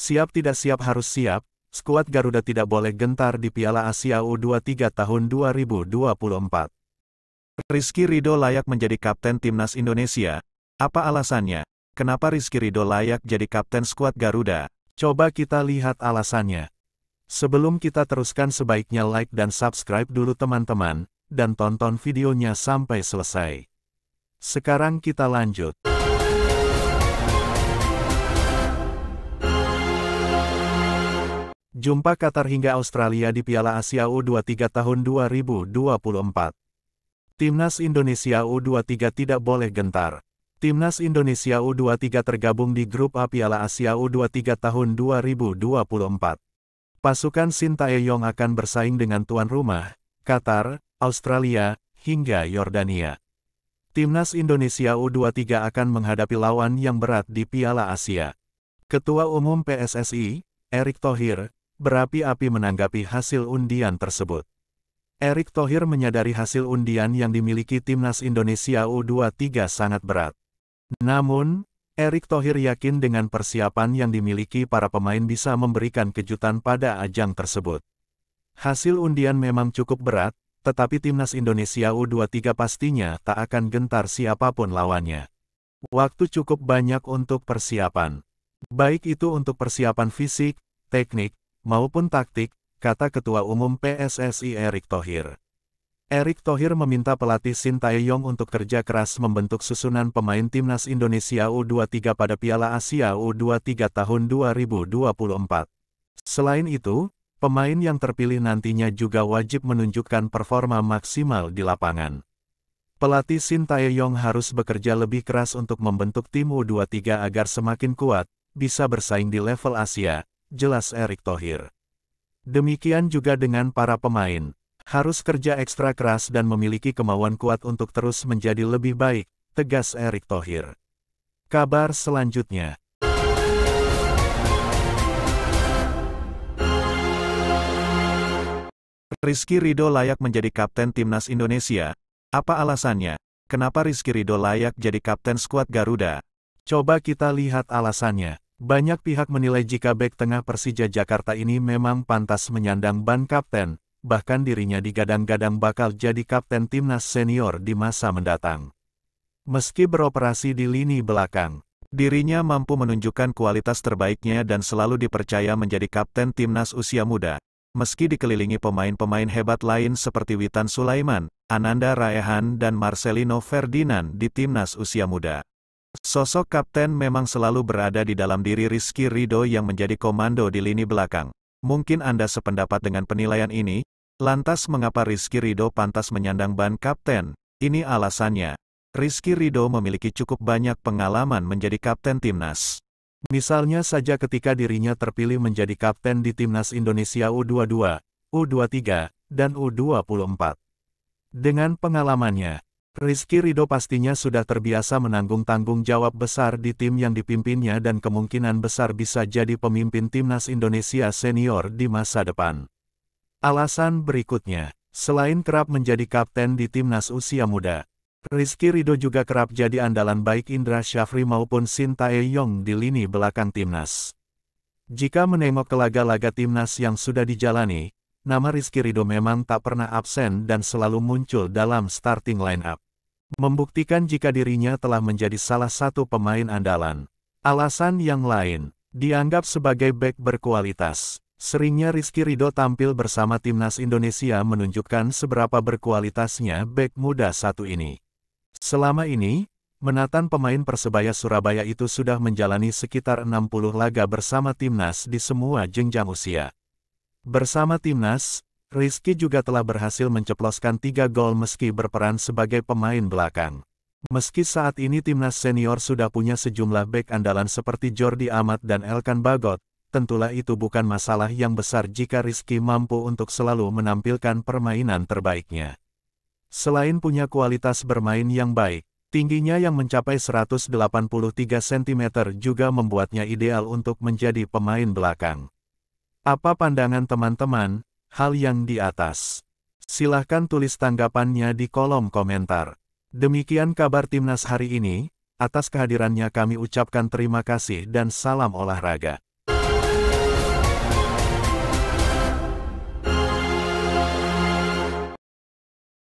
Siap tidak siap harus siap, skuad Garuda tidak boleh gentar di Piala Asia U23 tahun 2024. Rizky Ridho layak menjadi kapten timnas Indonesia. Apa alasannya? Kenapa Rizky Ridho layak jadi kapten skuad Garuda? Coba kita lihat alasannya. Sebelum kita teruskan, sebaiknya like dan subscribe dulu teman-teman, dan tonton videonya sampai selesai. Sekarang kita lanjut. Jumpa Qatar hingga Australia di Piala Asia U23 tahun 2024. Timnas Indonesia U23 tidak boleh gentar. Timnas Indonesia U23 tergabung di grup A Piala Asia U23 tahun 2024. Pasukan Sintayong akan bersaing dengan tuan rumah, Qatar, Australia, hingga Yordania. Timnas Indonesia U23 akan menghadapi lawan yang berat di Piala Asia. Ketua Umum PSSI, Erick Thohir, berapi-api menanggapi hasil undian tersebut. Erick Thohir menyadari hasil undian yang dimiliki Timnas Indonesia U23 sangat berat. Namun, Erick Thohir yakin dengan persiapan yang dimiliki para pemain bisa memberikan kejutan pada ajang tersebut. Hasil undian memang cukup berat, tetapi Timnas Indonesia U23 pastinya tak akan gentar siapapun lawannya. Waktu cukup banyak untuk persiapan. Baik itu untuk persiapan fisik, teknik, maupun taktik, kata Ketua Umum PSSI Erick Thohir. Erick Thohir meminta pelatih Sintayong untuk kerja keras membentuk susunan pemain Timnas Indonesia U23 pada Piala Asia U23 tahun 2024. Selain itu, pemain yang terpilih nantinya juga wajib menunjukkan performa maksimal di lapangan. Pelatih Sintayong harus bekerja lebih keras untuk membentuk tim U23 agar semakin kuat, bisa bersaing di level Asia, jelas Erick Thohir. Demikian juga dengan para pemain, harus kerja ekstra keras dan memiliki kemauan kuat untuk terus menjadi lebih baik, tegas Erick Thohir. Kabar selanjutnya. Rizky Ridho layak menjadi kapten timnas Indonesia. Apa alasannya? Kenapa Rizky Ridho layak jadi kapten skuad Garuda? Coba kita lihat alasannya. Banyak pihak menilai jika bek tengah Persija Jakarta ini memang pantas menyandang ban kapten, bahkan dirinya digadang-gadang bakal jadi kapten timnas senior di masa mendatang. Meski beroperasi di lini belakang, dirinya mampu menunjukkan kualitas terbaiknya dan selalu dipercaya menjadi kapten timnas usia muda. Meski dikelilingi pemain-pemain hebat lain seperti Witan Sulaiman, Ananda Raihan dan Marcelino Ferdinand di timnas usia muda. Sosok kapten memang selalu berada di dalam diri Rizky Ridho yang menjadi komando di lini belakang. Mungkin Anda sependapat dengan penilaian ini? Lantas mengapa Rizky Ridho pantas menyandang ban kapten? Ini alasannya. Rizky Ridho memiliki cukup banyak pengalaman menjadi kapten timnas. Misalnya saja ketika dirinya terpilih menjadi kapten di Timnas Indonesia U22, U23, dan U24. Dengan pengalamannya, Rizky Ridho pastinya sudah terbiasa menanggung tanggung jawab besar di tim yang dipimpinnya dan kemungkinan besar bisa jadi pemimpin Timnas Indonesia senior di masa depan. Alasan berikutnya, selain kerap menjadi kapten di Timnas usia muda, Rizky Ridho juga kerap jadi andalan baik Indra Syafri maupun Sintayong di lini belakang Timnas. Jika menengok ke laga-laga Timnas yang sudah dijalani, nama Rizky Ridho memang tak pernah absen dan selalu muncul dalam starting line-up. Membuktikan jika dirinya telah menjadi salah satu pemain andalan. Alasan yang lain, dianggap sebagai bek berkualitas. Seringnya Rizky Ridho tampil bersama Timnas Indonesia menunjukkan seberapa berkualitasnya bek muda satu ini. Selama ini, menatan pemain Persebaya Surabaya itu sudah menjalani sekitar 60 laga bersama Timnas di semua jenjang usia. Bersama Timnas, Rizky juga telah berhasil menceploskan 3 gol meski berperan sebagai pemain belakang. Meski saat ini Timnas senior sudah punya sejumlah bek andalan seperti Jordi Amat dan Elkan Bagot, tentulah itu bukan masalah yang besar jika Rizky mampu untuk selalu menampilkan permainan terbaiknya. Selain punya kualitas bermain yang baik, tingginya yang mencapai 183 cm juga membuatnya ideal untuk menjadi pemain belakang. Apa pandangan teman-teman? Hal yang di atas. Silahkan tulis tanggapannya di kolom komentar. Demikian kabar Timnas hari ini, atas kehadirannya kami ucapkan terima kasih dan salam olahraga.